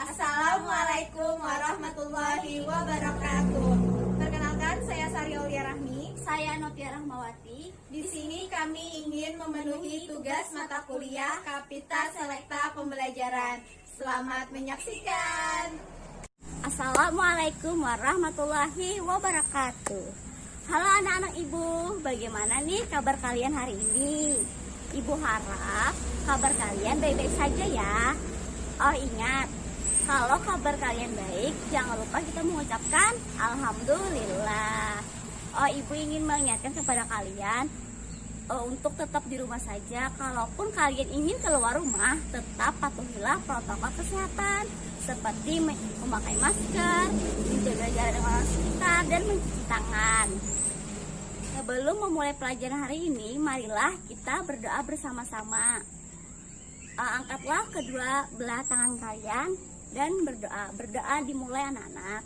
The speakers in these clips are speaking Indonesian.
Assalamualaikum warahmatullahi wabarakatuh. Perkenalkan, saya Sari Aulia Rahmi. Saya Novia Rahmawati. Di sini kami ingin memenuhi tugas mata kuliah Kapita Selekta Pembelajaran. Selamat menyaksikan. Assalamualaikum warahmatullahi wabarakatuh. Halo anak-anak ibu, bagaimana nih kabar kalian hari ini? Ibu harap kabar kalian baik-baik saja ya. Oh ingat, kalau kabar kalian baik, jangan lupa kita mengucapkan Alhamdulillah. Oh ibu ingin mengingatkan kepada kalian untuk tetap di rumah saja. Kalaupun kalian ingin keluar rumah, tetap patuhilah protokol kesehatan seperti memakai masker, menjaga jarak dengan orang sekitar, dan mencuci tangan. Sebelum memulai pelajaran hari ini, marilah kita berdoa bersama-sama. Angkatlah kedua belah tangan kalian dan berdoa. Berdoa dimulai anak-anak.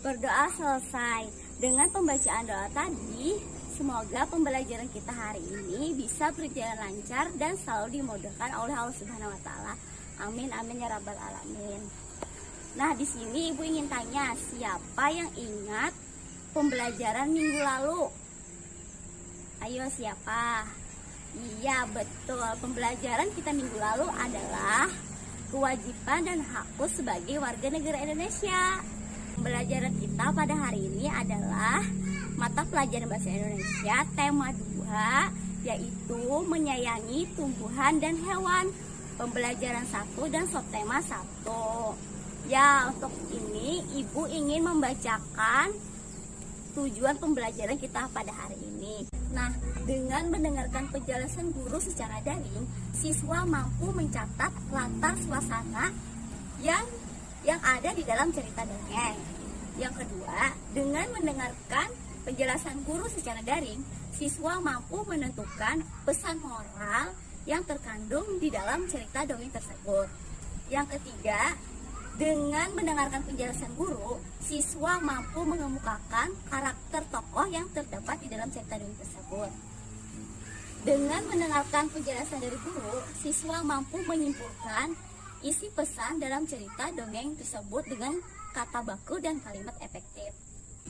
Berdoa selesai. Dengan pembacaan doa tadi, semoga pembelajaran kita hari ini bisa berjalan lancar dan selalu dimudahkan oleh Allah Subhanahu wa taala. Amin amin ya rabbal alamin. Nah, di sini ibu ingin tanya, siapa yang ingat pembelajaran minggu lalu? Ayo siapa? Iya betul, pembelajaran kita minggu lalu adalah kewajiban dan hakku sebagai warga negara Indonesia. Pembelajaran kita pada hari ini adalah mata pelajaran bahasa Indonesia tema 2, yaitu menyayangi tumbuhan dan hewan. Pembelajaran 1 dan subtema 1. Ya, untuk ini ibu ingin membacakan tujuan pembelajaran kita pada hari ini. Nah, dengan mendengarkan penjelasan guru secara daring, siswa mampu mencatat latar suasana yang ada di dalam cerita dongeng. Yang kedua, dengan mendengarkan penjelasan guru secara daring, siswa mampu menentukan pesan moral yang terkandung di dalam cerita dongeng tersebut. Yang ketiga, dengan mendengarkan penjelasan guru, siswa mampu mengemukakan karakter tokoh yang terdapat di dalam cerita dongeng tersebut. Dengan mendengarkan penjelasan dari guru, siswa mampu menyimpulkan isi pesan dalam cerita dongeng tersebut dengan kata baku dan kalimat efektif.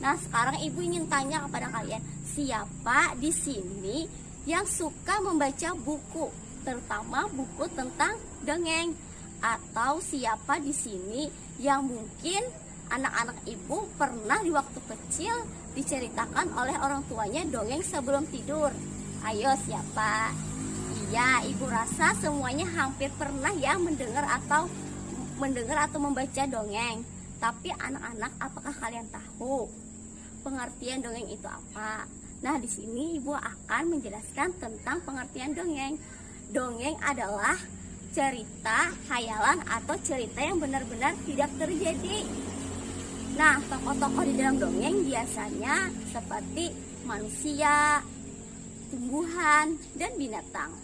Nah, sekarang ibu ingin tanya kepada kalian, siapa di sini yang suka membaca buku, terutama buku tentang dongeng? Atau siapa di sini yang mungkin anak-anak ibu pernah di waktu kecil diceritakan oleh orang tuanya dongeng sebelum tidur? Ayo siapa? Iya, ibu rasa semuanya hampir pernah ya mendengar atau membaca dongeng. Tapi anak-anak, apakah kalian tahu pengertian dongeng itu apa? Nah, di sini ibu akan menjelaskan tentang pengertian dongeng. Dongeng adalah cerita, khayalan atau cerita yang benar-benar tidak terjadi. Nah, tokoh-tokoh di dalam dongeng biasanya seperti manusia, tumbuhan, dan binatang.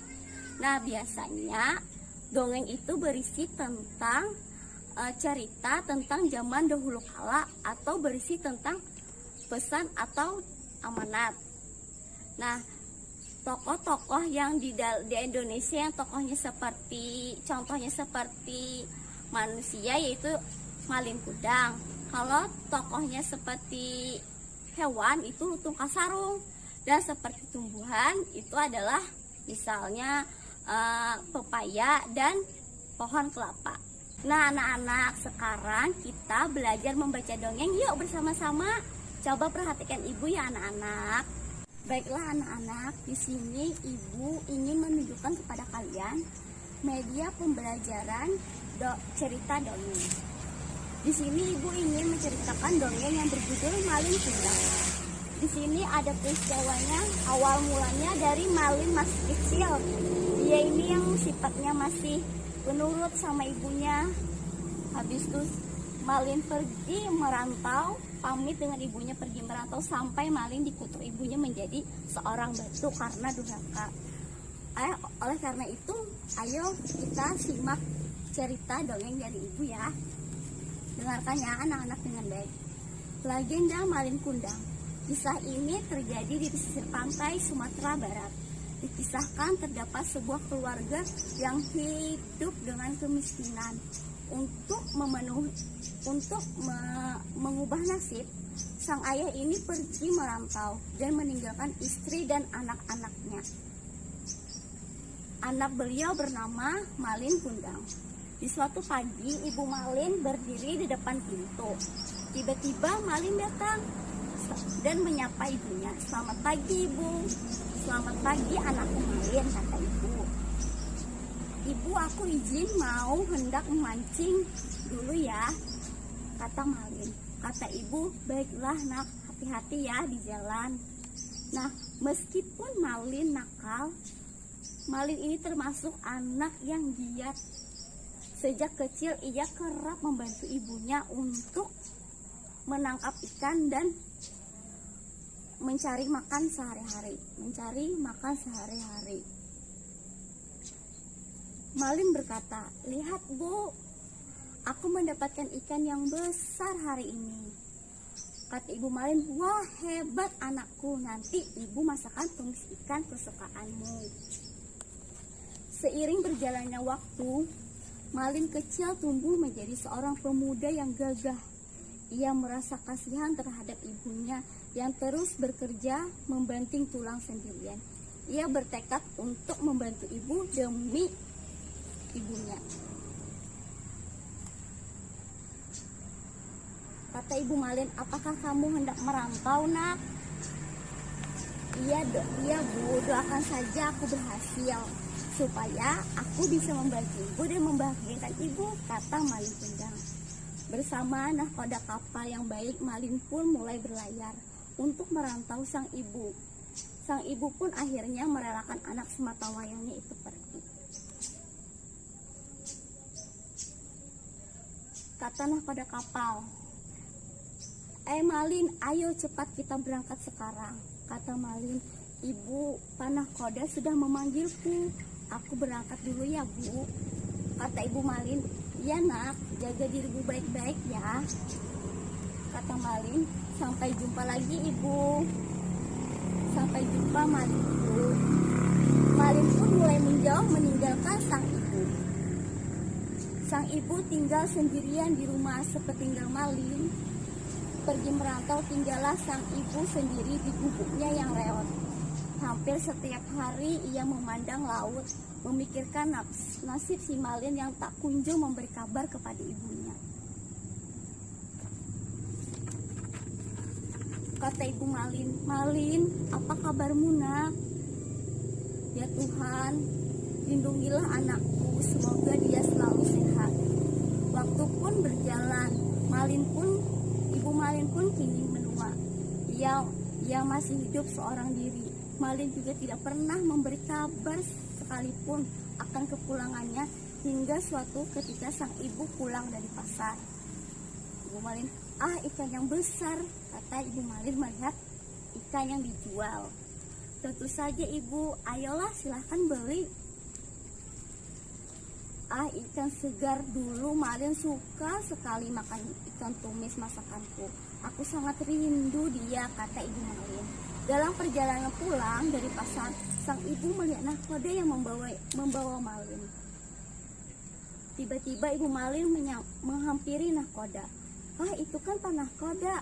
Nah, biasanya dongeng itu berisi tentang cerita tentang zaman dahulu kala atau berisi tentang pesan atau amanat. Nah, tokoh-tokoh yang di Indonesia yang contohnya seperti manusia yaitu Malin Kundang. Kalau tokohnya seperti hewan itu Lutung Kasarung, dan seperti tumbuhan itu adalah misalnya pepaya dan pohon kelapa. Nah, anak-anak, sekarang kita belajar membaca dongeng yuk bersama-sama. Coba perhatikan ibu ya anak-anak. Baiklah anak-anak, di sini ibu ingin menunjukkan kepada kalian media pembelajaran cerita dongeng. Di sini ibu ingin menceritakan dongeng yang berjudul Malin Kundang. Di sini ada peristiwanya, awal mulanya dari Malin masih kecil. Dia ini yang sifatnya masih penurut sama ibunya. Habis itu Malin pergi merantau, pamit dengan ibunya pergi merantau sampai Malin dikutuk ibunya menjadi seorang batu karena durhaka. Oleh karena itu, ayo kita simak cerita dongeng dari ibu ya. Dengarkan ya anak-anak dengan baik. Legenda Malin Kundang. Kisah ini terjadi di pesisir pantai Sumatera Barat. Dikisahkan terdapat sebuah keluarga yang hidup dengan kemiskinan. Untuk mengubah nasib, sang ayah ini pergi merantau dan meninggalkan istri dan anak-anaknya. Anak beliau bernama Malin Kundang. Di suatu pagi, Ibu Malin berdiri di depan pintu. Tiba-tiba Malin datang dan menyapa ibunya. "Selamat pagi, Ibu." "Selamat pagi, anakku Malin," kata ibu. "Ibu, aku izin mau hendak memancing dulu ya," kata Malin. Kata ibu, "Baiklah nak, hati-hati ya di jalan." Nah, meskipun Malin nakal, Malin ini termasuk anak yang giat. Sejak kecil ia kerap membantu ibunya untuk menangkap ikan dan mencari makan sehari-hari. Malin berkata, "Lihat Bu, aku mendapatkan ikan yang besar hari ini." Kata Ibu Malin, "Wah, hebat anakku, nanti ibu masakan tumis ikan kesukaanmu." Seiring berjalannya waktu, Malin kecil tumbuh menjadi seorang pemuda yang gagah. Ia merasa kasihan terhadap ibunya yang terus bekerja membanting tulang sendirian. Ia bertekad untuk membantu ibu demi ibunya. Kata Ibu Malin, "Apakah kamu hendak merantau, nak?" Iya Bu, doakan saja aku berhasil supaya aku bisa membantu ibu dan membahagiakan ibu," kata Malin Kundang. Bersama nahkoda kapal yang baik, Malin pun mulai berlayar untuk merantau sang ibu. Sang ibu pun akhirnya merelakan anak sematawayangnya itu pergi. Kata nahkoda kapal, Malin, ayo cepat kita berangkat sekarang." Kata Malin, "Ibu, panahkoda sudah memanggilku. Aku berangkat dulu ya Bu." Kata Ibu Malin, "Ya nak, jaga dirimu baik-baik ya." Kata Malin, "Sampai jumpa lagi Ibu." "Sampai jumpa Malin Bu." Malin pun mulai menjauh meninggalkan sang ibu. Sang ibu tinggal sendirian di rumah sepeninggal Malin. Pergi merantau, tinggallah sang ibu sendiri di gubuknya yang reot. Hampir setiap hari ia memandang laut, memikirkan nasib si Malin yang tak kunjung memberi kabar kepada ibunya. Kata Ibu Malin, "Malin, apa kabarmu nak?" "Ya Tuhan, lindungilah anakku, semoga dia selalu sehat." Waktu pun berjalan, Ibu Malin pun kini menua. Ia masih hidup seorang diri. Malin juga tidak pernah memberi kabar sekalipun akan kepulangannya hingga suatu ketika sang ibu pulang dari pasar. Ibu Malin, "Ikan yang besar," kata Ibu Malin melihat ikan yang dijual. "Tentu saja Ibu, ayolah silahkan beli." Ikan segar, dulu Malin suka sekali makan ikan tumis masakanku. Aku sangat rindu dia, kata Ibu Malin. Dalam perjalanan pulang dari pasar, sang ibu melihat nahkoda yang membawa Malin. Tiba-tiba Ibu Malin menghampiri nahkoda. Itu kan Pak Nahkoda.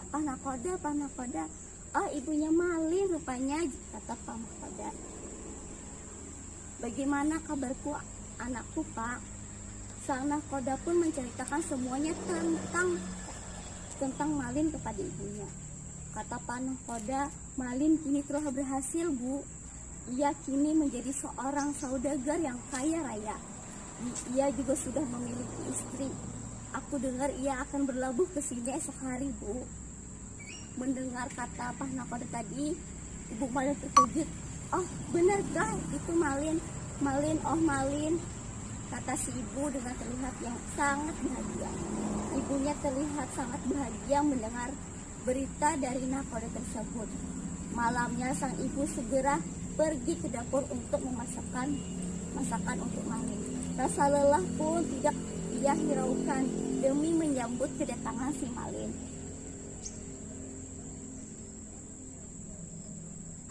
Ibunya Malin rupanya, kata Pak Nahkoda. "Bagaimana kabarku anakku, Pak?" Sang nahkoda pun menceritakan semuanya tentang Malin kepada ibunya. Kata Pak Nahkoda, "Malin kini telah berhasil, Bu. Ia kini menjadi seorang saudagar yang kaya raya. Ia juga sudah memiliki istri. Aku dengar ia akan berlabuh ke sini esok hari, Bu." Mendengar kata Pak Nahkoda tadi, Ibu Malin terkejut. Benarkah itu Malin? Malin, kata si ibu dengan terlihat yang sangat bahagia. Ibunya terlihat sangat bahagia mendengar berita dari nahkoda tersebut. Malamnya sang ibu segera pergi ke dapur untuk memasakkan masakan untuk Malin. Rasa lelah pun tidak ia hiraukan demi menyambut kedatangan si Malin.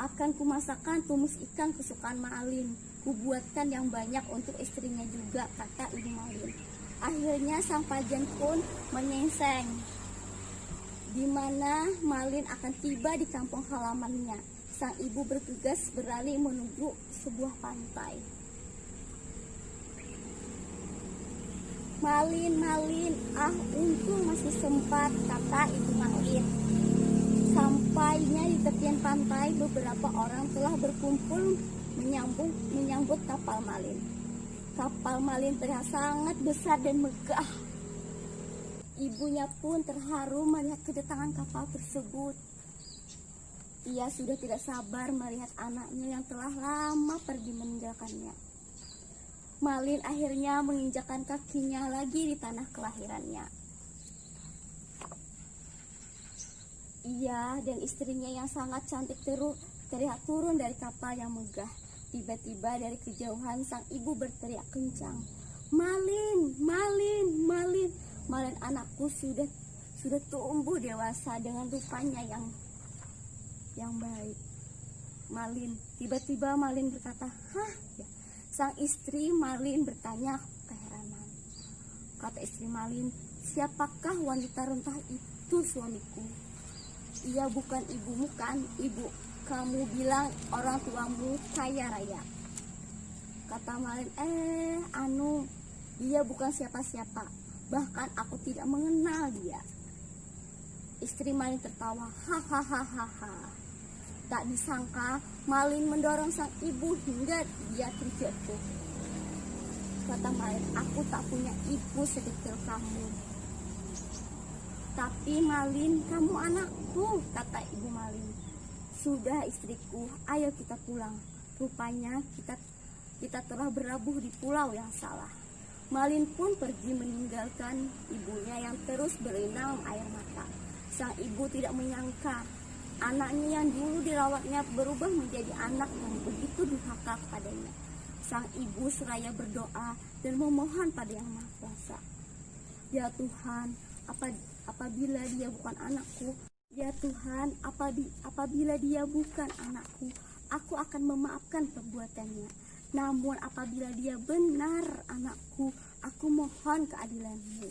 Akan kumasakan tumis ikan kesukaan Malin. Kubuatkan yang banyak untuk istrinya juga, kata Ibu Malin. Akhirnya sang pajen pun menyingseng di mana Malin akan tiba di kampung halamannya. Sang ibu bergegas berlari menuju sebuah pantai. Malin, untung masih sempat, kata Ibu Malin. Sampainya di tepian pantai, beberapa orang telah berkumpul menyambut kapal Malin. Kapal Malin terlihat sangat besar dan megah. Ibunya pun terharu melihat kedatangan kapal tersebut. Ia sudah tidak sabar melihat anaknya yang telah lama pergi meninggalkannya. Malin akhirnya menginjakkan kakinya lagi di tanah kelahirannya. Ia dan istrinya yang sangat cantik terlihat turun dari kapal yang megah. Tiba-tiba dari kejauhan sang ibu berteriak kencang, "Malin, Malin, Malin. Malin anakku sudah tumbuh dewasa dengan rupanya yang baik." Malin, tiba-tiba Malin berkata, "Hah?" Ya. Sang istri Malin bertanya keheranan. Kata istri Malin, "Siapakah wanita rentah itu, suamiku?" "Ia bukan ibumu kan, Ibu? Kamu bilang orang tuamu kaya raya." Kata Malin, dia bukan siapa-siapa. Bahkan aku tidak mengenal dia." Istri Malin tertawa, hahaha. Tak disangka Malin mendorong sang ibu hingga dia terjatuh. Kata Malin, "Aku tak punya ibu sedetail kamu." "Tapi Malin, kamu anakku," kata Ibu Malin. "Sudah istriku, ayo kita pulang. Rupanya kita telah berlabuh di pulau yang salah." Malin pun pergi meninggalkan ibunya yang terus berenang air mata. Sang ibu tidak menyangka anaknya yang dulu dirawatnya berubah menjadi anak yang begitu durhaka kepadanya. Sang ibu seraya berdoa dan memohon pada Yang Maha Kuasa, "Ya Tuhan, apabila dia bukan anakku, ya Tuhan, apabila dia bukan anakku, aku akan memaafkan perbuatannya. Namun apabila dia benar anakku, aku mohon keadilan-Mu."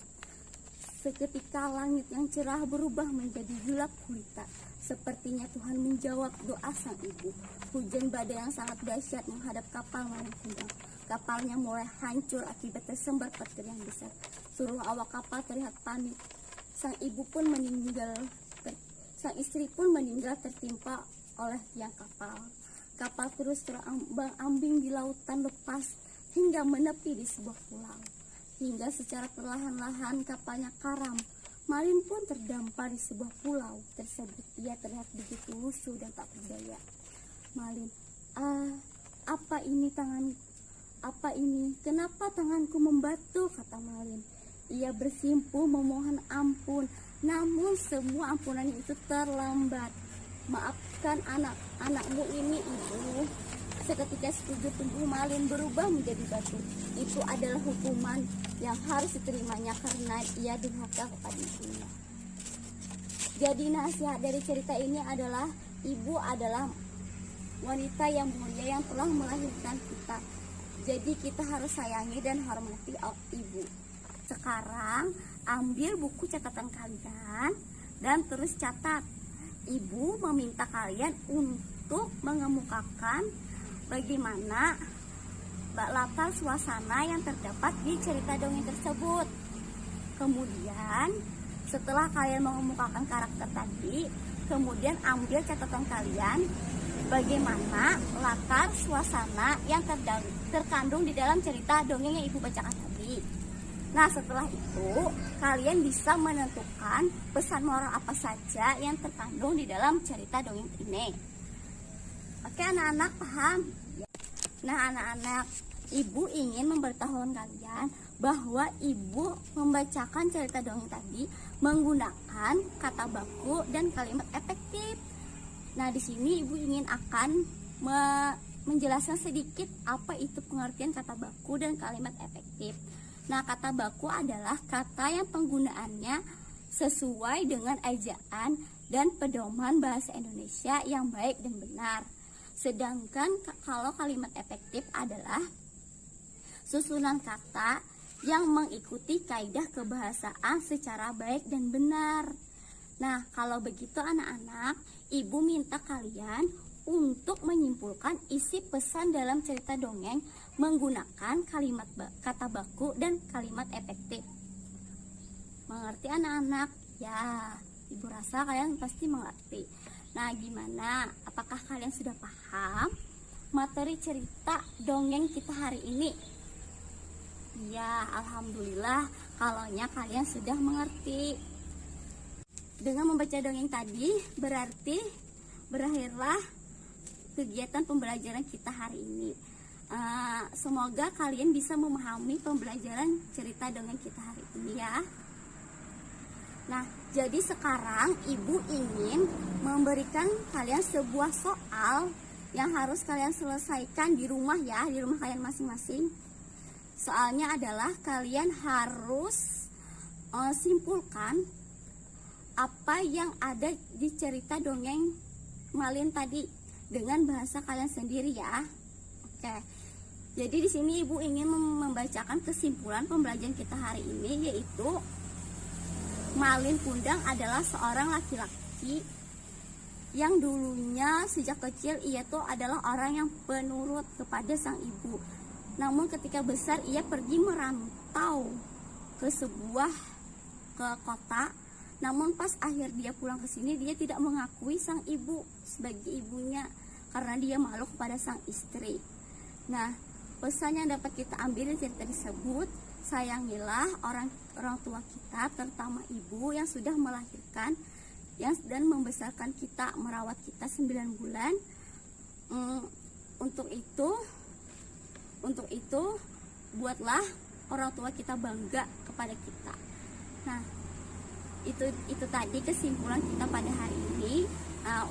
Seketika langit yang cerah berubah menjadi gelap gulita. Sepertinya Tuhan menjawab doa sang ibu. Hujan badai yang sangat dahsyat menghadap kapal Malin Kundang. Kapalnya mulai hancur akibat tersembar petir yang besar. Seluruh awak kapal terlihat panik. Sang istri pun meninggal tertimpa oleh tiang kapal. Kapal terus terombang-ambing di lautan lepas hingga menepi di sebuah pulau. Hingga secara perlahan-lahan kapalnya karam. Malin pun terdampar di sebuah pulau tersebut. Ia terlihat begitu lusuh dan tak berdaya. Malin, apa ini? Kenapa tanganku membatu?" kata Malin. Ia bersimpuh memohon ampun, namun semua ampunan itu terlambat. "Maafkan anakmu ini, Ibu." Seketika sekujur tubuh Malin berubah menjadi batu. Itu adalah hukuman yang harus diterimanya karena ia durhaka kepada ibunya. Jadi nasihat dari cerita ini adalah ibu adalah wanita yang mulia yang telah melahirkan kita. Jadi kita harus sayangi dan hormati ibu. Sekarang ambil buku catatan kalian dan terus catat. Ibu meminta kalian untuk mengemukakan bagaimana latar suasana yang terdapat di cerita dongeng tersebut. Kemudian setelah kalian mengemukakan karakter tadi, kemudian ambil catatan kalian bagaimana latar suasana yang terkandung di dalam cerita dongeng yang ibu bacakan tadi. Nah, setelah itu kalian bisa menentukan pesan moral apa saja yang terkandung di dalam cerita dongeng ini. Oke anak-anak, paham? Nah anak-anak, ibu ingin memberitahukan kalian bahwa ibu membacakan cerita dongeng tadi menggunakan kata baku dan kalimat efektif. Nah di sini ibu ingin akan menjelaskan sedikit apa itu pengertian kata baku dan kalimat efektif. Nah kata baku adalah kata yang penggunaannya sesuai dengan ejaan dan pedoman bahasa Indonesia yang baik dan benar. Sedangkan kalau kalimat efektif adalah susunan kata yang mengikuti kaidah kebahasaan secara baik dan benar. Nah, kalau begitu anak-anak, ibu minta kalian untuk menyimpulkan isi pesan dalam cerita dongeng menggunakan kalimat kata baku dan kalimat efektif. Mengerti anak-anak? Ya, ibu rasa kalian pasti mengerti. Nah, gimana? Apakah kalian sudah paham materi cerita dongeng kita hari ini? Ya, alhamdulillah kalaunya kalian sudah mengerti. Dengan membaca dongeng tadi berarti berakhirlah kegiatan pembelajaran kita hari ini. Semoga kalian bisa memahami pembelajaran cerita dongeng kita hari ini ya. Nah, jadi sekarang ibu ingin memberikan kalian sebuah soal yang harus kalian selesaikan di rumah ya, di rumah kalian masing-masing. Soalnya adalah kalian harus simpulkan apa yang ada di cerita dongeng Malin tadi dengan bahasa kalian sendiri ya. Oke. Jadi di sini ibu ingin membacakan kesimpulan pembelajaran kita hari ini, yaitu Malin Kundang adalah seorang laki-laki yang dulunya sejak kecil ia tuh adalah orang yang penurut kepada sang ibu. Namun ketika besar ia pergi merantau ke kota. Namun pas akhir dia pulang ke sini, dia tidak mengakui sang ibu sebagai ibunya karena dia malu kepada sang istri. Nah, pesan yang dapat kita ambil dari cerita tersebut, sayangilah orang tua kita, terutama ibu yang sudah melahirkan dan membesarkan kita, merawat kita 9 bulan. Untuk itu buatlah orang tua kita bangga kepada kita. Nah, itu tadi kesimpulan kita pada hari ini.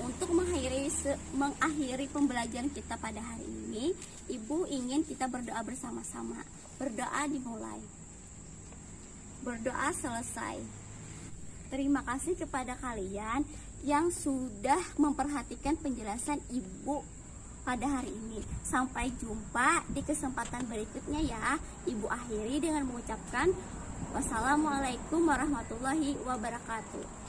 Untuk mengakhiri pembelajaran kita pada hari ini, ibu ingin kita berdoa bersama-sama. Berdoa dimulai, berdoa selesai. Terima kasih kepada kalian yang sudah memperhatikan penjelasan ibu pada hari ini. Sampai jumpa di kesempatan berikutnya ya. Ibu akhiri dengan mengucapkan wassalamualaikum warahmatullahi wabarakatuh.